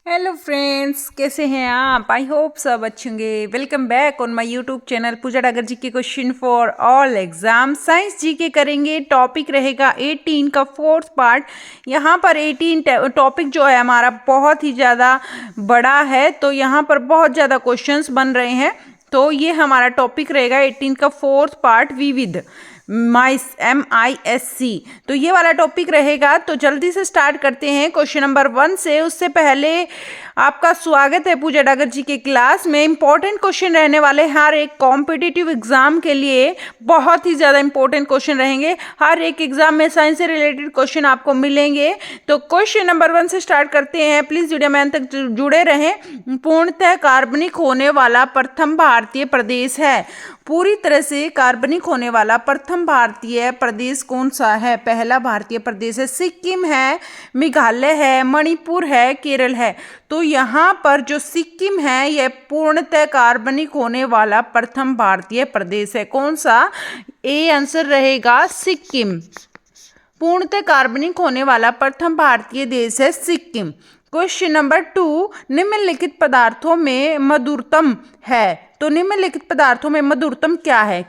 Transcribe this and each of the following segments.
Hello friends, कैसे हैं आप? आई होप सब अच्छे होंगे। Welcome back on my YouTube channel Pooja Dagar G K question for all exam. Science G K करेंगे। टॉपिक रहेगा 18 का फोर्थ पार्ट। यहाँ पर 18 टॉपिक जो है हमारा बहुत ही ज़्यादा बड़ा है, तो यहाँ पर बहुत ज़्यादा क्वेश्चंस बन रहे हैं। तो ये हमारा टॉपिक रहेगा 18 का फोर्थ पार्ट विविध MISC। तो ये वाला टॉपिक रहेगा। तो जल्दी से स्टार्ट करते हैं क्वेश्चन नंबर 1 से। उससे पहले आपका स्वागत है पूजा डागर जी के क्लास में। इंपॉर्टेंट क्वेश्चन रहने वाले, हर एक कॉम्पिटिटिव एग्जाम के लिए बहुत ही ज़्यादा इंपॉर्टेंट क्वेश्चन रहेंगे। हर एक एग्जाम में साइंस से रिलेटेड क्वेश्चन आपको मिलेंगे। तो क्वेश्चन नंबर 1 से स्टार्ट करते हैं। प्लीज़ वीडियो में अंत तक जुड़े रहें। पूर्णतः कार्बनिक होने वाला प्रथम भारतीय प्रदेश है। पूरी तरह से कार्बनिक होने वाला प्रथम भारतीय प्रदेश कौन सा है? पहला भारतीय प्रदेश है सिक्किम है, मेघालय है, मणिपुर है, केरल है। तो यहाँ पर जो सिक्किम है यह पूर्णतः कार्बनिक होने वाला प्रथम भारतीय प्रदेश है। कौन सा? ए आंसर रहेगा सिक्किम। पूर्णतः कार्बनिक होने वाला प्रथम भारतीय देश है सिक्किम। क्वेश्चन नंबर 2, निम्नलिखित पदार्थों में मधुरतम है। तो निम्नलिखित पदार्थों में मधुरतम क्या है?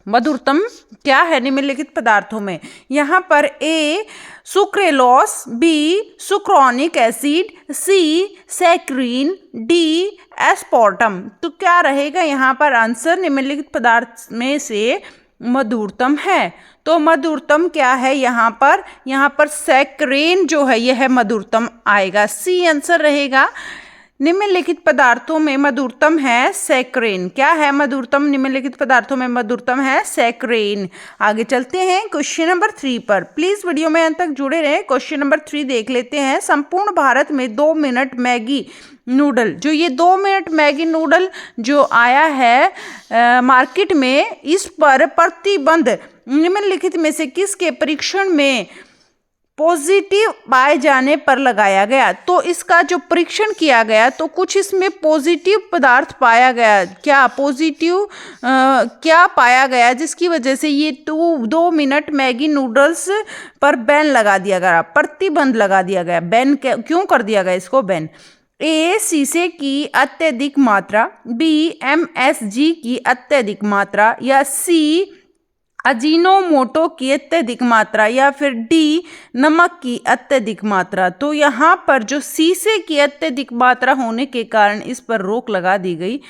मधुरतम क्या है निम्नलिखित पदार्थों में? यहाँ पर ए सुक्रेलोस, बी सुक्रोनिक एसिड, सी सैकरीन, डी एस्पार्टम। तो क्या रहेगा यहाँ पर आंसर? निम्नलिखित पदार्थ में से मधुरतम है। तो मधुरतम क्या है यहाँ पर? यहाँ पर सैकरीन जो है यह मधुरतम आएगा। सी आंसर रहेगा। निम्नलिखित पदार्थों में मधुरतम है सैकरीन। क्या है मधुरतम? निम्नलिखित पदार्थों में मधुरतम है सैकरीन। आगे चलते हैं क्वेश्चन नंबर 3 पर। प्लीज वीडियो में अंत तक जुड़े रहें। क्वेश्चन नंबर 3 देख लेते हैं। संपूर्ण भारत में 2 मिनट मैगी नूडल, जो ये 2 मिनट मैगी नूडल जो आया है मार्केट में, इस पर प्रतिबंध निम्नलिखित में से किसके परीक्षण में पॉजिटिव पाए जाने पर लगाया गया? तो इसका जो परीक्षण किया गया तो कुछ इसमें पॉजिटिव पदार्थ पाया गया। क्या पॉजिटिव क्या पाया गया जिसकी वजह से ये 2 मिनट मैगी नूडल्स पर बैन लगा दिया गया, प्रतिबंध लगा दिया गया? बैन क्यों कर दिया गया इसको बैन? ए शीशे की अत्यधिक मात्रा, बी MSG की अत्यधिक मात्रा, या सी अजीनोमोटो की अत्यधिक मात्रा, या फिर डी नमक की अत्यधिक मात्रा। तो यहाँ पर जो शीशे की अत्यधिक मात्रा होने के कारण इस पर रोक लगा दी गई।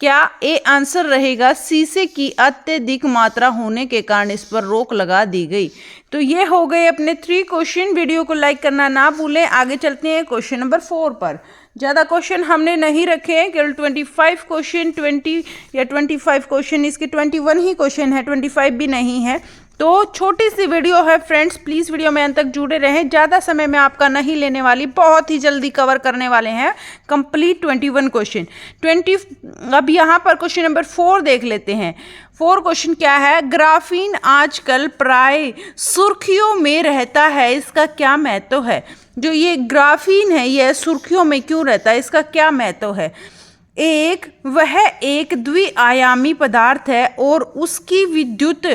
क्या ए आंसर रहेगा? शीशे की अत्यधिक मात्रा होने के कारण इस पर रोक लगा दी गई। तो ये हो गए अपने 3 क्वेश्चन। वीडियो को लाइक करना ना भूलें। आगे चलते हैं क्वेश्चन नंबर 4 पर। ज़्यादा क्वेश्चन हमने नहीं रखे हैं, केवल 25 क्वेश्चन, 20 या 25 क्वेश्चन, इसके 21 ही क्वेश्चन है, 25 भी नहीं है। तो छोटी सी वीडियो है फ्रेंड्स, प्लीज़ वीडियो में अंत तक जुड़े रहें। ज़्यादा समय में आपका नहीं लेने वाली, बहुत ही जल्दी कवर करने वाले हैं कंप्लीट 21 क्वेश्चन। अब यहाँ पर क्वेश्चन नंबर 4 देख लेते हैं। 4 क्वेश्चन क्या है? ग्राफीन आजकल प्राय सुर्खियों में रहता है, इसका क्या महत्व है? जो ये ग्राफीन है यह सुर्खियों में क्यों रहता है, इसका क्या महत्व है? वह एक द्विआयामी पदार्थ है और उसकी विद्युत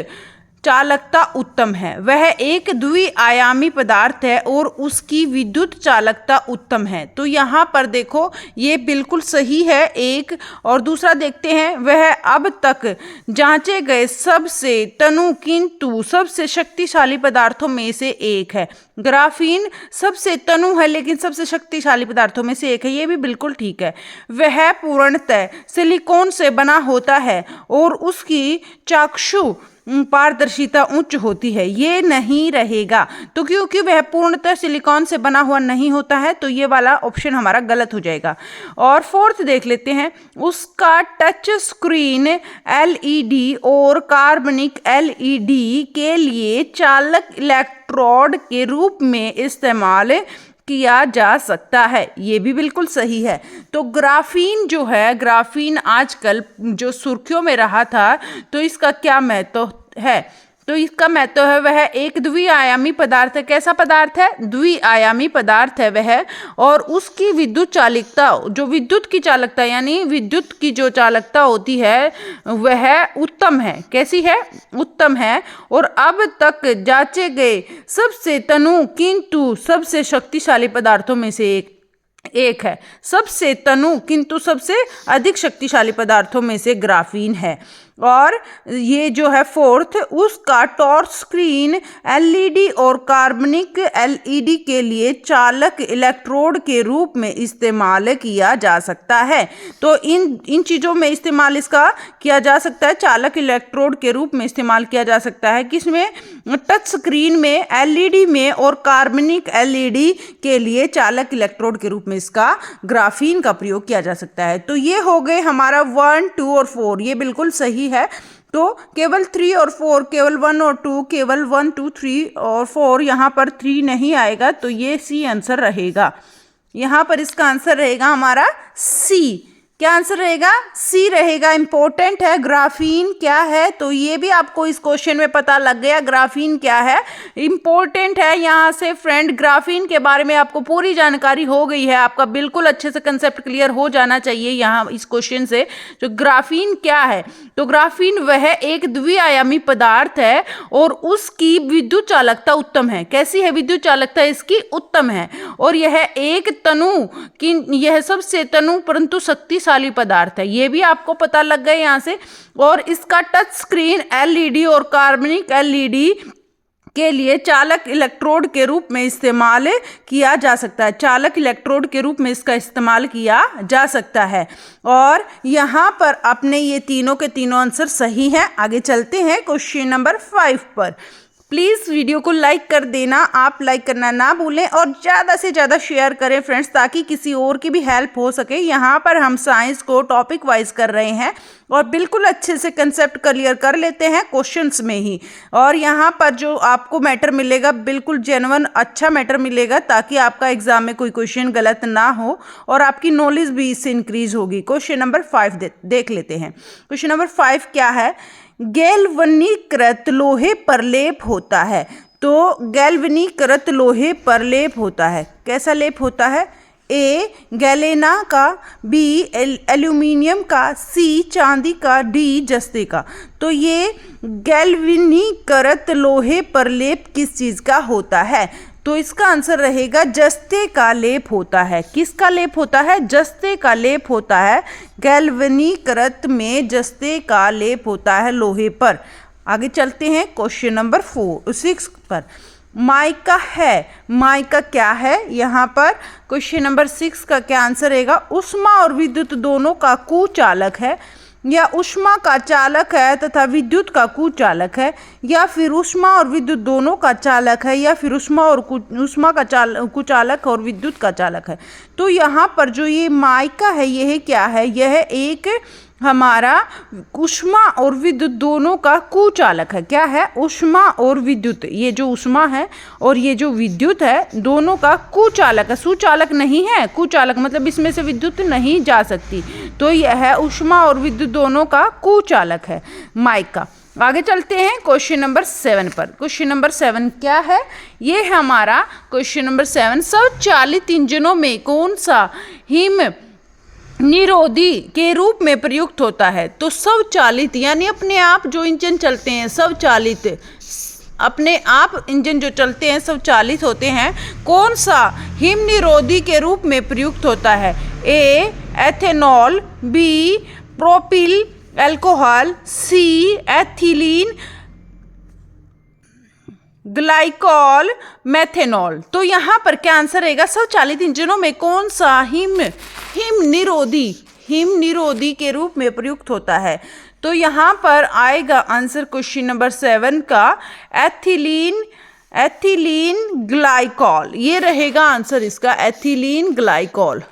चालकता उत्तम है। वह एक द्विआयामी पदार्थ है और उसकी विद्युत चालकता उत्तम है। तो यहाँ पर देखो ये बिल्कुल सही है एक। और दूसरा देखते हैं, वह अब तक जांचे गए सबसे तनु किंतु सबसे शक्तिशाली पदार्थों में से एक है। ग्राफीन सबसे तनु है लेकिन सबसे शक्तिशाली पदार्थों में से एक है, ये भी बिल्कुल ठीक है। वह पूर्णतः सिलिकॉन से बना होता है और उसकी चाक्षु पारदर्शिता उच्च होती है, ये नहीं रहेगा। तो क्योंकि वह पूर्णतः सिलिकॉन से बना हुआ नहीं होता है, तो ये वाला ऑप्शन हमारा गलत हो जाएगा। और 4th देख लेते हैं। उसका टच स्क्रीन LED और कार्बनिक LED के लिए चालक इलेक्ट्रोड के रूप में इस्तेमाल किया जा सकता है, ये भी बिल्कुल सही है। तो ग्राफीन जो है, ग्राफीन आजकल जो सुर्खियों में रहा था, तो इसका क्या महत्व है? तो इसका महत्व है वह एक द्विआयामी पदार्थ है। कैसा पदार्थ है? द्विआयामी पदार्थ है वह। और उसकी विद्युत चालकता, जो विद्युत की चालकता यानी विद्युत की जो चालकता होती है वह उत्तम है। कैसी है? उत्तम है। और अब तक जांचे गए सबसे तनु किंतु सबसे शक्तिशाली पदार्थों में से एक एक है। सबसे तनु किंतु सबसे अधिक शक्तिशाली पदार्थों में से ग्राफीन है। और ये जो है फोर्थ, उसका टॉर्च स्क्रीन एलईडी और कार्बनिक एलईडी के लिए चालक इलेक्ट्रोड के रूप में इस्तेमाल किया जा सकता है। तो इन चीज़ों में इस्तेमाल इसका किया जा सकता है, चालक इलेक्ट्रोड के रूप में इस्तेमाल किया जा सकता है। किसमें? टच स्क्रीन में, एलईडी में और कार्बनिक एलईडी के लिए चालक इलेक्ट्रोड के रूप में इसका ग्राफीन का प्रयोग किया जा सकता है। तो ये हो गए हमारा 1, 2 और 4, ये बिल्कुल सही है। तो केवल 3 और 4, केवल 1 और 2, केवल 1, 2, 3 और 4, यहाँ पर 3 नहीं आएगा, तो ये सी आंसर रहेगा। यहाँ पर इसका आंसर रहेगा हमारा सी। क्या आंसर रहेगा? सी रहेगा। इंपॉर्टेंट है। ग्राफीन क्या है? तो ये भी आपको इस क्वेश्चन में पता लग गया ग्राफीन क्या है, इंपॉर्टेंट है। यहाँ से फ्रेंड ग्राफीन के बारे में आपको पूरी जानकारी हो गई है, आपका बिल्कुल अच्छे से कंसेप्ट क्लियर हो जाना चाहिए यहाँ इस क्वेश्चन से। जो ग्राफीन क्या है, तो ग्राफीन वह एक द्विआयामी पदार्थ है और उसकी विद्युत चालकता उत्तम है। कैसी है विद्युत चालकता? इसकी उत्तम है। और यह एक तनु कि यह सबसे तनु परंतु शक्तिशाली पदार्थ है, ये भी आपको पता लग गया यहाँ से। और इसका टच स्क्रीन एलईडी और कार्बनिक एलईडी के लिए चालक इलेक्ट्रोड के रूप में इस्तेमाल किया जा सकता है। चालक इलेक्ट्रोड के रूप में इसका इस्तेमाल किया जा सकता है। और यहाँ पर अपने ये तीनों के तीनों आंसर सही हैं। आगे चलते हैं क्वेश्चन नंबर 5 पर। प्लीज़ वीडियो को लाइक कर देना, आप लाइक करना ना भूलें और ज़्यादा से ज़्यादा शेयर करें फ्रेंड्स, ताकि किसी और की भी हेल्प हो सके। यहाँ पर हम साइंस को टॉपिक वाइज कर रहे हैं और बिल्कुल अच्छे से कंसेप्ट क्लियर कर लेते हैं क्वेश्चंस में ही। और यहाँ पर जो आपको मैटर मिलेगा बिल्कुल जेन्युइन अच्छा मैटर मिलेगा, ताकि आपका एग्जाम में कोई क्वेश्चन गलत ना हो और आपकी नॉलेज भी इससे इंक्रीज होगी। क्वेश्चन नंबर 5 देख लेते हैं। क्वेश्चन नंबर 5 क्या है? गैल्वनीकृत लोहे पर लेप होता है। तो गैल्वनीकृत लोहे पर लेप होता है, कैसा लेप होता है? ए गैलेना का, बी एल्यूमिनियम का, सी चांदी का, डी जस्ते का। तो ये गैल्वनीकृत लोहे पर लेप किस चीज़ का होता है? तो इसका आंसर रहेगा जस्ते का लेप होता है। किसका लेप होता है? जस्ते का लेप होता है। गैल्वनीकृत में जस्ते का लेप होता है लोहे पर। आगे चलते हैं क्वेश्चन नंबर 6 पर। माइका है, माइका क्या है? यहाँ पर क्वेश्चन नंबर 6 का क्या आंसर रहेगा? ऊष्मा और विद्युत दोनों का कुचालक है, या ऊष्मा का चालक है तथा विद्युत का कुचालक है, या फिर ऊष्मा और विद्युत दोनों का चालक है, या फिर ऊष्मा का कुचालक और विद्युत का चालक है। तो यहाँ पर जो ये माइका है यह क्या है? यह एक हमारा ऊष्मा और विद्युत दोनों का कुचालक है। क्या है? ऊष्मा और विद्युत, ये जो ऊष्मा है और ये जो विद्युत है दोनों का कुचालक है। सुचालक नहीं है, कुचालक मतलब इसमें से विद्युत नहीं जा सकती। तो यह है ऊष्मा और विद्युत दोनों का कुचालक है माइका। आगे चलते हैं क्वेश्चन नंबर 7 पर। क्वेश्चन नंबर 7 क्या है? ये है हमारा क्वेश्चन नंबर 7। स्वचालित इंजनों में कौन सा हिम निरोधी के रूप में प्रयुक्त होता है? तो स्वचालित यानी अपने आप जो इंजन चलते हैं, स्वचालित अपने आप इंजन जो चलते हैं स्वचालित होते हैं, कौन सा हिम निरोधी के रूप में प्रयुक्त होता है? ए एथेनॉल, बी प्रोपिल अल्कोहल, सी एथिलीन ग्लाइकॉल, मेथेनॉल। तो यहाँ पर क्या आंसर रहेगा? स्वचालित इंजनों में कौन सा हिम निरोधी के रूप में प्रयुक्त होता है? तो यहाँ पर आएगा आंसर क्वेश्चन नंबर 7 का एथिलीन ग्लाइकॉल। ये रहेगा आंसर इसका, एथिलीन ग्लाइकॉल।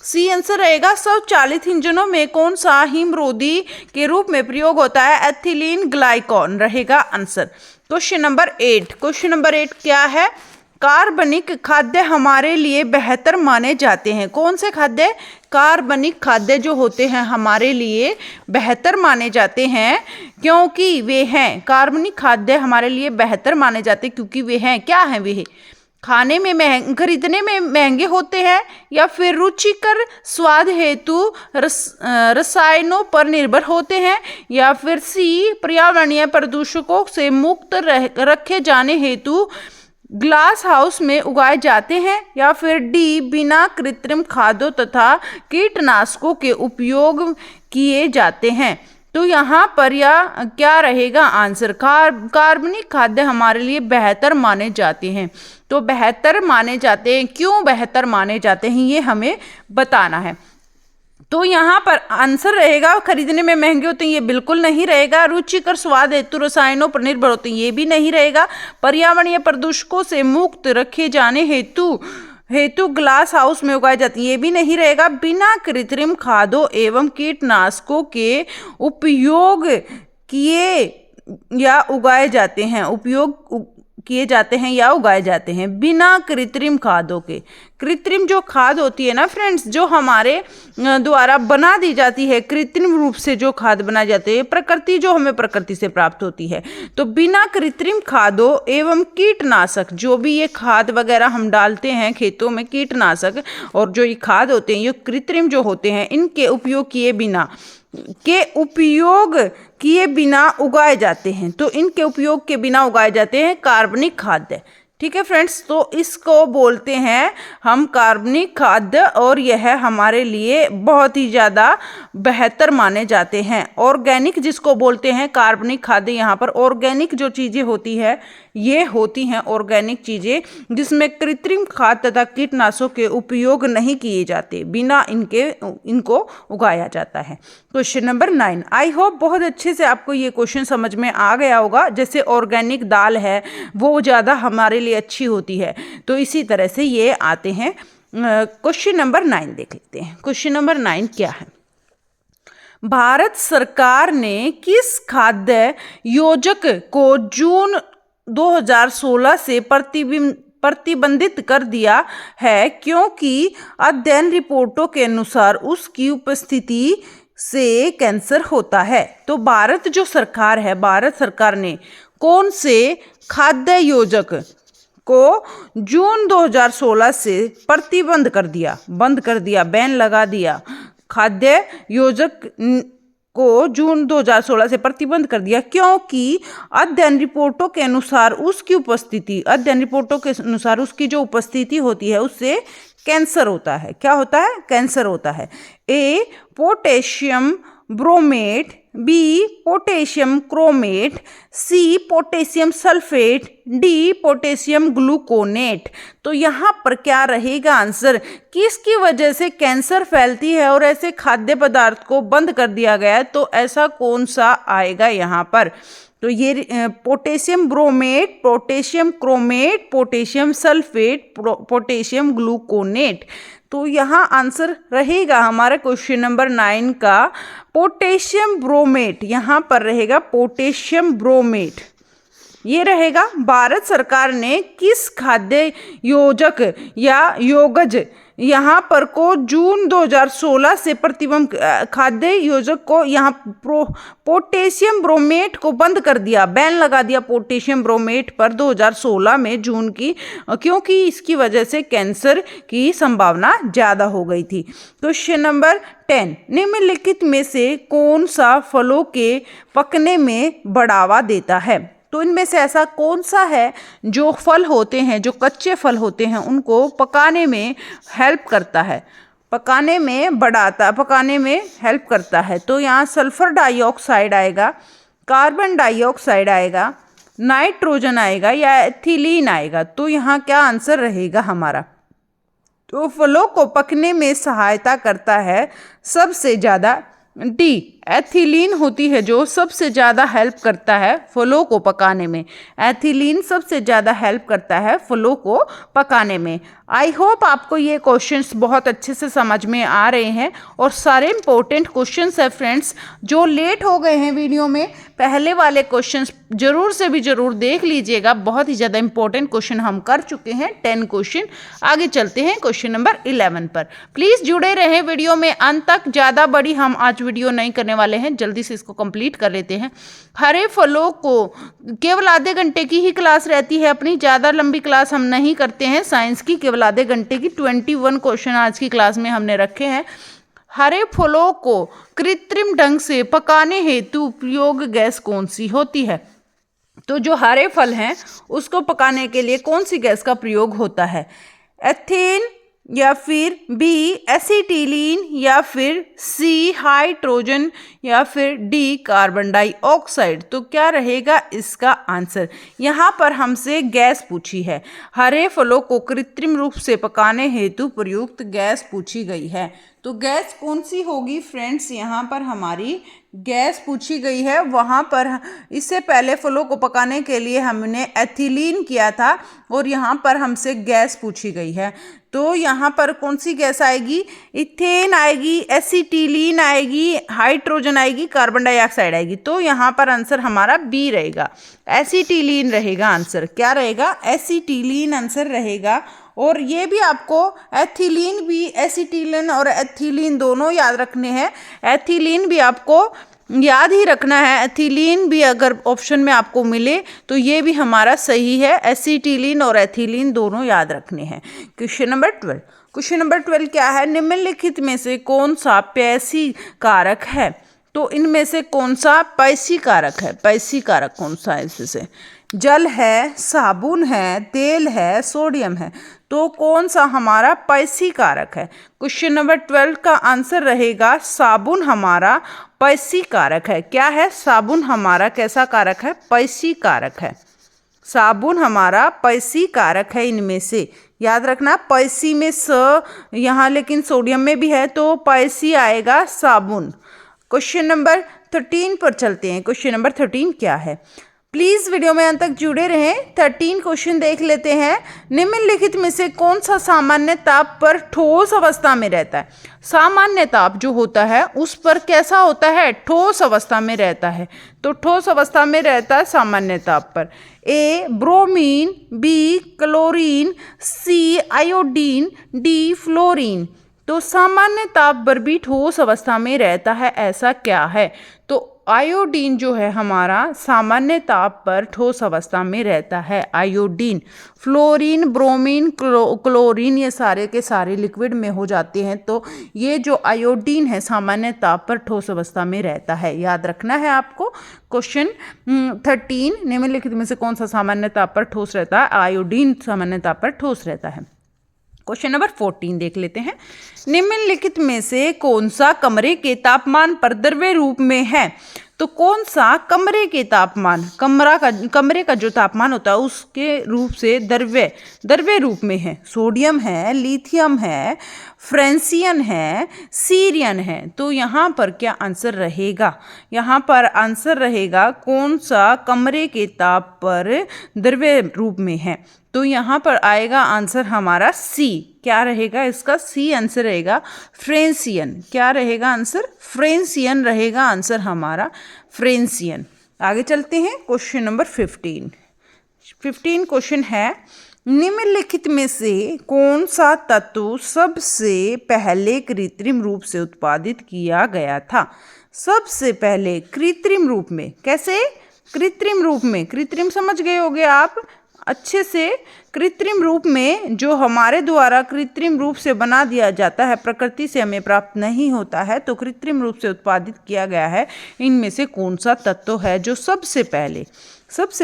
सी आंसर रहेगा स्वचालित इंजनों में कौन सा हिमरोधी के रूप में प्रयोग होता है? एथिलीन ग्लाइकॉल रहेगा answer. Question number 8। Question number 8 क्या है? कार्बनिक खाद्य हमारे लिए बेहतर माने जाते हैं। कौन से खाद्य? कार्बनिक खाद्य जो होते हैं हमारे लिए बेहतर माने जाते हैं क्योंकि वे हैं, कार्बनिक खाद्य हमारे लिए बेहतर माने जाते हैं क्योंकि वे हैं, क्या हैं वे? खाने में खरीदने में महंगे होते हैं, या फिर रुचिकर स्वाद हेतु रसायनों पर निर्भर होते हैं, या फिर सी पर्यावरणीय प्रदूषकों से मुक्त रखे जाने हेतु ग्लास हाउस में उगाए जाते हैं, या फिर डी बिना कृत्रिम खादों तथा कीटनाशकों के उपयोग किए जाते हैं। तो यहाँ पर यह क्या रहेगा आंसर, कार्बनिक खाद्य हमारे लिए बेहतर माने जाते हैं। तो बेहतर माने जाते हैं, क्यों बेहतर माने जाते हैं ये हमें बताना है। तो यहाँ पर आंसर रहेगा खरीदने में महंगे होते हैं, ये बिल्कुल नहीं रहेगा। रुचिकर स्वाद हेतु रसायनों पर निर्भर होते हैं, ये भी नहीं रहेगा। पर्यावरणीय प्रदूषकों से मुक्त रखे जाने हेतु ग्लास हाउस में उगाई जाती है, ये भी नहीं रहेगा। बिना कृत्रिम खादों एवं कीटनाशकों के उपयोग किए या उगाए जाते हैं, उपयोग किए जाते हैं या उगाए जाते हैं बिना कृत्रिम खादों के। कृत्रिम जो खाद होती है ना फ्रेंड्स, जो हमारे द्वारा बना दी जाती है, कृत्रिम रूप से जो खाद बनाई जाती है, प्रकृति जो हमें प्रकृति से प्राप्त होती है। तो बिना कृत्रिम खादों एवं कीटनाशक, जो भी ये खाद वगैरह हम डालते हैं खेतों में, कीटनाशक और जो ये खाद होते हैं, ये कृत्रिम जो होते हैं, इनके उपयोग किए बिना उगाए जाते हैं। तो इनके उपयोग के बिना उगाए जाते हैं कार्बनिक खाद्य। ठीक है फ्रेंड्स, तो इसको बोलते हैं हम कार्बनिक खाद्य, और यह हमारे लिए बहुत ही ज़्यादा बेहतर माने जाते हैं। ऑर्गेनिक जिसको बोलते हैं कार्बनिक खाद्य, यहाँ पर ऑर्गेनिक जो चीज़ें होती है, ये होती हैं ऑर्गेनिक चीज़ें जिसमें कृत्रिम खाद तथा कीटनाशकों के उपयोग नहीं किए जाते, बिना इनको उगाया जाता है। Question number 9। आई होप बहुत अच्छे से आपको ये क्वेश्चन समझ में आ गया होगा। जैसे ऑर्गेनिक दाल है वो ज़्यादा हमारे लिए अच्छी होती है, तो इसी तरह से ये आते हैं। क्वेश्चन नंबर 9 देख लेते हैं। क्वेश्चन नंबर 9 क्या है, भारत सरकार ने किस खाद्य योजक को जून 2016 से प्रतिबंधित कर दिया है, क्योंकि अध्ययन रिपोर्टों के अनुसार उसकी उपस्थिति से कैंसर होता है। तो भारत जो सरकार है, भारत सरकार ने कौन से खाद्य योजक को जून 2016 से प्रतिबंध कर दिया, बंद कर दिया, बैन लगा दिया। खाद्य योजक को जून 2016 से प्रतिबंध कर दिया, क्योंकि अध्ययन रिपोर्टों के अनुसार उसकी जो उपस्थिति होती है उससे कैंसर होता है। क्या होता है? कैंसर होता है। A potassium bromate, B potassium chromate, C potassium sulphate, D potassium gluconate. तो यहाँ पर क्या रहेगा आंसर, किसकी वजह से कैंसर फैलती है और ऐसे खाद्य पदार्थ को बंद कर दिया गया है, तो ऐसा कौन सा आएगा यहाँ पर। तो ये potassium bromate, potassium chromate, potassium sulphate, potassium gluconate. तो यहाँ आंसर रहेगा हमारा क्वेश्चन नंबर 9 का पोटेशियम ब्रोमेट। यहाँ पर रहेगा पोटेशियम ब्रोमेट, ये रहेगा। भारत सरकार ने किस खाद्य योजक या योगज यहाँ पर को जून 2016 से प्रतिबंध, खाद्य योजक को यहाँ पोटेशियम ब्रोमेट को बंद कर दिया, बैन लगा दिया पोटेशियम ब्रोमेट पर 2016 में जून की, क्योंकि इसकी वजह से कैंसर की संभावना ज़्यादा हो गई थी। क्वेश्चन नंबर 10, निम्नलिखित में से कौन सा फलों के पकने में बढ़ावा देता है। तो इनमें से ऐसा कौन सा है जो फल होते हैं, जो कच्चे फल होते हैं, उनको पकाने में हेल्प करता है, पकाने में हेल्प करता है। तो यहाँ सल्फर डाइऑक्साइड आएगा, कार्बन डाइऑक्साइड आएगा, नाइट्रोजन आएगा या एथिलीन आएगा। तो यहाँ क्या आंसर रहेगा हमारा। तो फलों को पकने में सहायता करता है सबसे ज़्यादा डी, एथिलीन होती है जो सबसे ज़्यादा हेल्प करता है फलों को पकाने में। एथिलीन सबसे ज़्यादा हेल्प करता है फलों को पकाने में। आई होप आपको ये क्वेश्चंस बहुत अच्छे से समझ में आ रहे हैं और सारे इंपॉर्टेंट क्वेश्चंस है फ्रेंड्स। जो लेट हो गए हैं वीडियो में, पहले वाले क्वेश्चंस जरूर से भी जरूर देख लीजिएगा, बहुत ही ज़्यादा इंपॉर्टेंट क्वेश्चन हम कर चुके हैं 10 क्वेश्चन। आगे चलते हैं क्वेश्चन नंबर 11 पर। प्लीज़ जुड़े रहें वीडियो में अंत तक। ज़्यादा बड़ी हम आज वीडियो नहीं करने वाले हैं, जल्दी से इसको कंप्लीट कर लेते हैं। हरे फलों को केवल आधे घंटे की ही क्लास रहती है अपनी, ज़्यादा लंबी क्लास हम नहीं करते हैं साइंस की, केवल आधे घंटे की 21 क्वेश्चन आज की क्लास में हमने रखे हैं। हरे फलों को कृत्रिम ढंग से पकाने हेतु उपयोग गैस कौन सी होती है। तो जो हरे फल हैं उसको पकाने के लिए कौन सी गैस का प्रयोग होता है? एथेन, या फिर बी एसिटिलीन, या फिर सी हाइड्रोजन, या फिर डी कार्बन डाइऑक्साइड। तो क्या रहेगा इसका आंसर? यहाँ पर हमसे गैस पूछी है, हरे फलों को कृत्रिम रूप से पकाने हेतु प्रयुक्त गैस पूछी गई है। तो गैस कौन सी होगी फ्रेंड्स? यहाँ पर हमारी गैस पूछी गई है। वहाँ पर इससे पहले फलों को पकाने के लिए हमने एथिलीन किया था और यहाँ पर हमसे गैस पूछी गई है। तो यहाँ पर कौन सी गैस आएगी? इथेन आएगी, एसिटिलीन आएगी, हाइड्रोजन आएगी, कार्बन डाइऑक्साइड आएगी। तो यहाँ पर आंसर हमारा बी रहेगा, एसिटिलीन रहेगा आंसर। क्या रहेगा? एसिटिलीन आंसर रहेगा। और ये भी आपको एथिलीन भी, एसिटिलीन और एथिलीन दोनों याद रखने हैं। एथिलीन भी आपको याद ही रखना है। एथिलीन भी अगर ऑप्शन में आपको मिले तो ये भी हमारा सही है। एसिटिलीन और एथिलीन दोनों याद रखने हैं। Question number 12। क्वेश्चन नंबर 12 क्या है? निम्नलिखित में से कौन सा पैसी कारक है? तो इनमें से कौन सा पैसी कारक है? पैसी कारक कौन सा है? इससे जल है, साबुन है, तेल है, सोडियम है। तो कौन सा हमारा पैसी कारक है? क्वेश्चन नंबर 12 का आंसर रहेगा साबुन हमारा पैसी कारक है। क्या है? साबुन हमारा कैसा कारक है? पैसी कारक है। साबुन हमारा पैसी कारक है। इनमें से याद रखना, पैसी में स यहाँ लेकिन सोडियम में भी है तो पैसी आएगा साबुन। क्वेश्चन नंबर 13 पर चलते हैं। क्वेश्चन नंबर 13 क्या है? प्लीज वीडियो में अंत तक जुड़े रहें। 13 क्वेश्चन देख लेते हैं। निम्नलिखित में से कौन सा सामान्य ताप पर ठोस अवस्था में रहता है? सामान्य ताप जो होता है उस पर कैसा होता है? ठोस अवस्था में रहता है। तो ठोस अवस्था में रहता है सामान्य ताप पर। ए ब्रोमीन, बी क्लोरीन, सी आयोडीन, डी फ्लोरीन। तो सामान्य ताप पर भी ठोस अवस्था में रहता है, ऐसा क्या है? तो आयोडीन जो है हमारा सामान्य ताप पर ठोस अवस्था में रहता है, आयोडीन। फ्लोरीन, ब्रोमीन, क्लोरीन ये सारे के सारे लिक्विड में हो जाते हैं। तो ये जो आयोडीन है सामान्य ताप पर ठोस अवस्था में रहता है, याद रखना है आपको। क्वेश्चन 13, निम्नलिखित में से कौन सा सामान्य ताप पर ठोस रहता है? आयोडीन सामान्य ताप पर ठोस रहता है। क्वेश्चन नंबर 14 देख लेते हैं। निम्नलिखित में से कौन सा कमरे के तापमान पर द्रव्य रूप में है? तो कौन सा कमरे के तापमान, कमरे का जो तापमान होता है उसके रूप से द्रव्य रूप में है? सोडियम है, लिथियम है, फ्रेंसियन है, सीरियन है। तो यहाँ पर क्या आंसर रहेगा? यहाँ पर आंसर रहेगा कौन सा कमरे के ताप पर द्रव्य रूप में है? तो यहाँ पर आएगा आंसर हमारा सी। क्या रहेगा इसका? सी आंसर रहेगा, फ्रेंसियन। क्या रहेगा आंसर? फ्रेंसियन रहेगा आंसर हमारा, फ्रेंसियन। आगे चलते हैं। क्वेश्चन नंबर 15 क्वेश्चन है, निम्नलिखित में से कौन सा तत्व सबसे पहले कृत्रिम रूप से उत्पादित किया गया था? सबसे पहले कृत्रिम रूप में। कैसे? कृत्रिम रूप में। कृत्रिम समझ गए होगे आप अच्छे से। कृत्रिम रूप में जो हमारे द्वारा कृत्रिम रूप से बना दिया जाता है, प्रकृति से हमें प्राप्त नहीं होता है, तो कृत्रिम रूप से उत्पादित किया गया है। इनमें से कौन सा तत्व है जो सबसे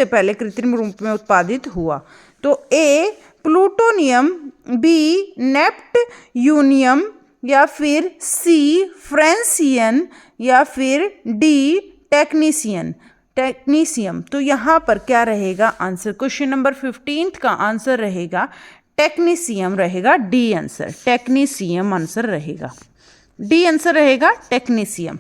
पहले कृत्रिम रूप में उत्पादित हुआ? तो ए प्लूटोनियम, बी नेप्ट्यूनियम, या फिर सी फ्रेंसियन, या फिर डी टेक्नीशियम। तो यहाँ पर क्या रहेगा आंसर? क्वेश्चन नंबर 15 का आंसर रहेगा टेक्नीशियम रहेगा, डी आंसर। टेक्नीशियम आंसर रहेगा, डी आंसर रहेगा टेक्नीशियम।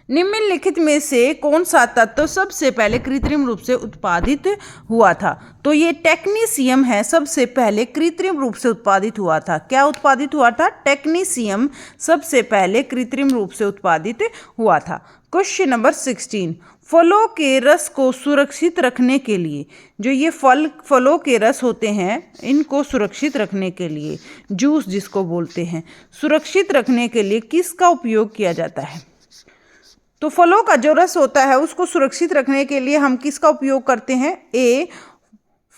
निम्नलिखित में से कौन सा तत्व सबसे पहले कृत्रिम रूप से उत्पादित हुआ था? तो ये टेक्नीशियम है, सबसे पहले कृत्रिम रूप से उत्पादित हुआ था। क्या उत्पादित हुआ था? टेक्नीशियम सबसे पहले कृत्रिम रूप से उत्पादित हुआ था। क्वेश्चन नंबर 16, फलों के रस को सुरक्षित रखने के लिए, जो ये फलों के रस होते हैं इनको सुरक्षित रखने के लिए, जूस जिसको बोलते हैं, सुरक्षित रखने के लिए किसका उपयोग किया जाता है? तो फलों का जो रस होता है उसको सुरक्षित रखने के लिए हम किसका उपयोग करते हैं? ए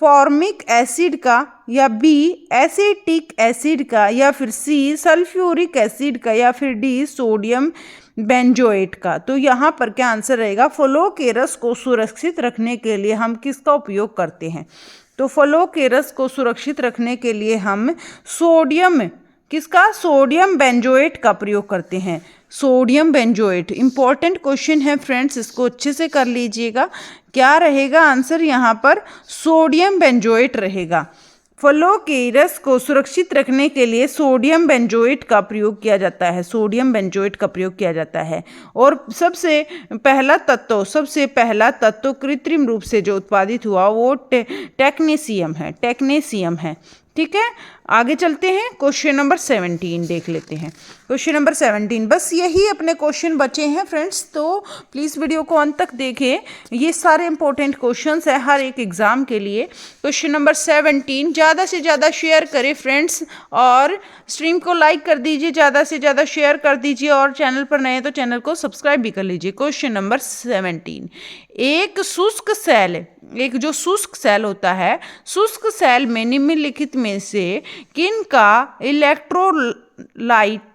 फॉर्मिक एसिड का, या बी एसिटिक एसिड का, या फिर सी सल्फ्यूरिक एसिड का, या फिर डी सोडियम बेंजोएट का। तो यहाँ पर क्या आंसर रहेगा, फलों के रस को सुरक्षित रखने के लिए हम किसका उपयोग करते हैं। तो फलों के रस को सुरक्षित रखने के लिए हम सोडियम बेंजोएट का प्रयोग करते हैं। सोडियम बेंजोएट इंपॉर्टेंट क्वेश्चन है फ्रेंड्स, इसको अच्छे से कर लीजिएगा। क्या रहेगा आंसर यहाँ पर, सोडियम बेंजोएट रहेगा। फलों के रस को सुरक्षित रखने के लिए सोडियम बेंजोएट का प्रयोग किया जाता है, सोडियम बेंजोएट का प्रयोग किया जाता है। और सबसे पहला तत्व कृत्रिम रूप से जो उत्पादित हुआ वो टेक्नीशियम है। ठीक है, आगे चलते हैं, क्वेश्चन नंबर 17 देख लेते हैं। क्वेश्चन नंबर 17, बस यही अपने क्वेश्चन बचे हैं फ्रेंड्स, तो प्लीज़ वीडियो को अंत तक देखें। ये सारे इंपॉर्टेंट क्वेश्चंस है हर एक एग्ज़ाम के लिए। क्वेश्चन नंबर 17 ज़्यादा से ज़्यादा शेयर करें फ्रेंड्स, और स्ट्रीम को लाइक कर दीजिए, ज़्यादा से ज़्यादा शेयर कर दीजिए, और चैनल पर नए तो चैनल को सब्सक्राइब भी कर लीजिए। क्वेश्चन नंबर 17, एक जो शुष्क सेल होता है, शुष्क सेल में निम्नलिखित में से किन का इलेक्ट्रोलाइट्स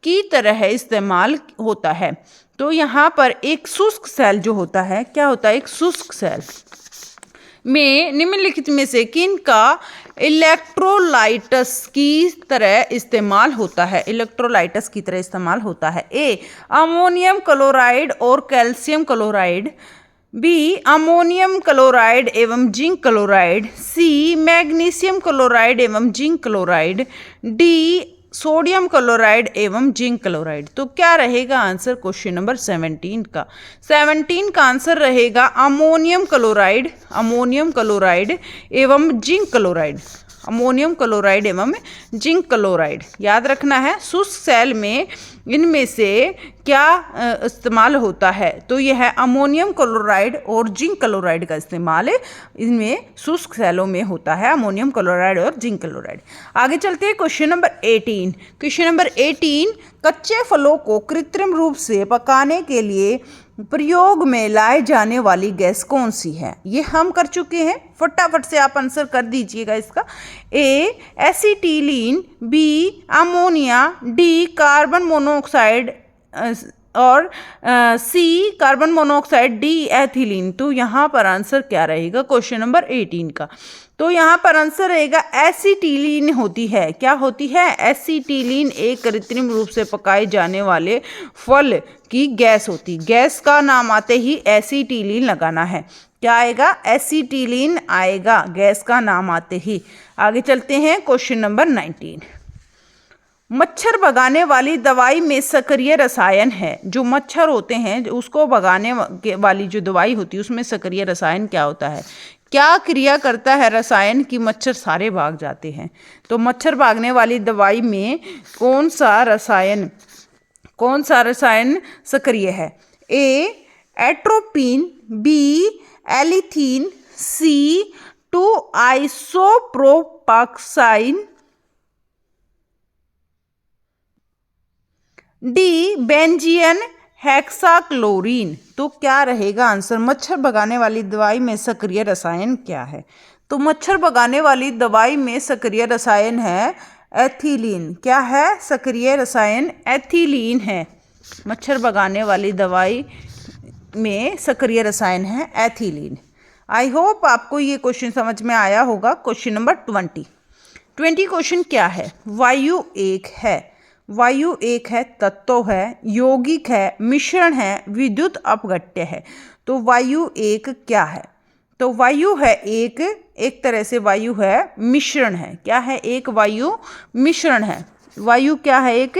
की तरह इस्तेमाल होता है। तो यहाँ पर एक शुष्क सेल जो होता है, क्या होता है, एक शुष्क सेल में निम्नलिखित में से किन का इलेक्ट्रोलाइट्स की तरह इस्तेमाल होता है, इलेक्ट्रोलाइट्स की तरह इस्तेमाल होता है। ए, अमोनियम क्लोराइड और calcium chloride, B, ammonium chloride एवं zinc chloride, C, magnesium chloride एवं zinc chloride, D, sodium chloride एवं जिंक क्लोराइड। तो क्या रहेगा आंसर क्वेश्चन नंबर 17 का। 17 का आंसर रहेगा अमोनियम क्लोराइड एवं जिंक क्लोराइड, अमोनियम क्लोराइड एवं जिंक क्लोराइड। याद रखना है, शुष्क सेल में इनमें से क्या इस्तेमाल होता है, तो यह अमोनियम क्लोराइड और जिंक क्लोराइड का इस्तेमाल इनमें शुष्क सेलों में होता है, अमोनियम क्लोराइड और जिंक क्लोराइड। आगे चलते हैं क्वेश्चन नंबर 18। क्वेश्चन नंबर 18, कच्चे फलों को कृत्रिम रूप से पकाने के लिए प्रयोग में लाए जाने वाली गैस कौन सी है। ये हम कर चुके हैं, फटाफट से आप आंसर कर दीजिएगा इसका। A, acetylene, B, ammonia, D, carbon monoxide और C, carbon monoxide, D, ethylene. तो यहाँ पर आंसर क्या रहेगा क्वेश्चन नंबर 18 का। तो यहाँ पर आंसर रहेगा एसिटिलीन होती है। क्या होती है, एसिटिलीन एक कृत्रिम रूप से पकाए जाने वाले फल की गैस होती। गैस का नाम आते ही एसिटिलीन लगाना है। क्या आएगा, एसिटिलीन आएगा गैस का नाम आते ही। आगे चलते हैं क्वेश्चन नंबर 19, मच्छर भगाने वाली दवाई में सक्रिय रसायन है। जो मच्छर होते हैं उसको भगाने वाली जो दवाई होती है उसमें सक्रिय रसायन क्या होता है, क्या क्रिया करता है रसायन की मच्छर सारे भाग जाते हैं। तो मच्छर भागने वाली दवाई में कौन सा रसायन सक्रिय है। ए, एट्रोपिन, बी, एलिथीन, सी, 2-आइसोप्रोपाक्साइन, डी, बेंजीन हेक्साक्लोरीन। तो क्या रहेगा आंसर, मच्छर भगाने वाली दवाई में सक्रिय रसायन क्या है। तो मच्छर भगाने वाली दवाई में सक्रिय रसायन है एथिलीन। क्या है, सक्रिय रसायन एथिलीन है। मच्छर भगाने वाली दवाई में सक्रिय रसायन है एथिलीन। आई होप आपको ये क्वेश्चन समझ में आया होगा। क्वेश्चन नंबर 20 क्वेश्चन क्या है, वायु एक है, तत्व है, यौगिक है, मिश्रण है, विद्युत अपघट्य है। तो वायु एक क्या है, तो वायु है एक तरह से वायु है मिश्रण है। क्या है, एक वायु मिश्रण है। वायु क्या है, एक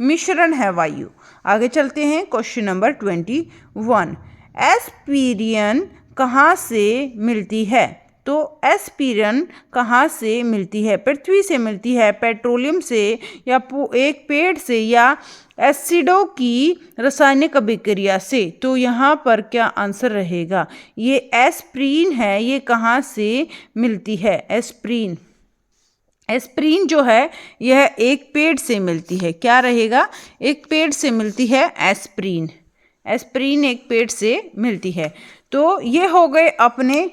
मिश्रण है वायु। आगे चलते हैं क्वेश्चन नंबर 21, एस्पिरिन कहाँ से मिलती है। तो एस्पिरिन कहाँ से मिलती है, पृथ्वी से मिलती है, पेट्रोलियम से, या एक पेड़ से, या एसिडों की रासायनिक अभिक्रिया से। तो यहाँ पर क्या आंसर रहेगा, ये एस्पिरिन है, ये कहाँ से मिलती है। एस्पिरिन जो है यह एक पेड़ से मिलती है। क्या रहेगा, एक पेड़ से मिलती है एस्पिरिन एक पेड़ से मिलती है। तो ये हो गए अपने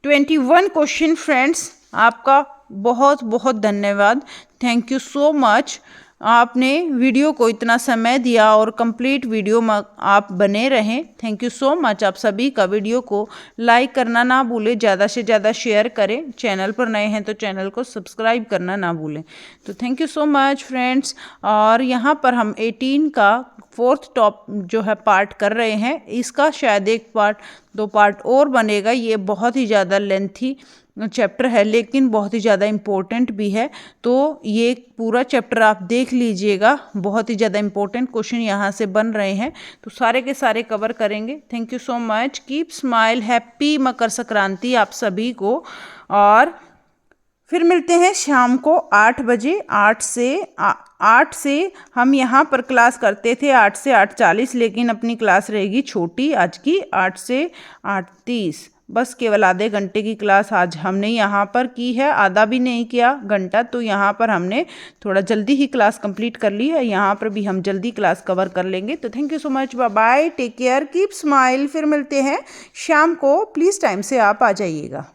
21 क्वेश्चन फ्रेंड्स। आपका बहुत बहुत धन्यवाद, थैंक यू सो मच। आपने वीडियो को इतना समय दिया और कंप्लीट वीडियो में आप बने रहें। Thank you so much. आप सभी का वीडियो को लाइक करना ना भूलें, ज़्यादा से ज़्यादा शेयर करें। चैनल पर नए हैं तो चैनल को सब्सक्राइब करना ना भूलें। तो thank you so much friends. और यहाँ पर हम 18 का 4th टॉप जो है पार्ट कर रहे हैं। इसका शायद एक पार्ट 2 पार्ट और बनेगा। ये बहुत ही ज़्यादा लेंथी चैप्टर है लेकिन बहुत ही ज़्यादा इम्पोर्टेंट भी है। तो ये पूरा चैप्टर आप देख लीजिएगा, बहुत ही ज़्यादा इम्पोर्टेंट क्वेश्चन यहाँ से बन रहे हैं। तो सारे के सारे कवर करेंगे। Thank you so much. Keep smile. Happy Makar Sankranti आप सभी को। और फिर मिलते हैं शाम को 8 बजे। 8 से हम यहाँ पर क्लास करते थे 8 से 8:40, लेकिन अपनी क्लास रहेगी छोटी आज की 8 से 8:30। बस केवल आधे घंटे की क्लास आज हमने यहाँ पर की है, आधा भी नहीं किया घंटा। तो यहाँ पर हमने थोड़ा जल्दी ही क्लास कंप्लीट कर ली है। यहाँ पर भी हम जल्दी क्लास कवर कर लेंगे। तो thank you so much. Bye bye, take care, keep smile. फिर मिलते हैं शाम को। प्लीज़ टाइम से आप आ जाइएगा।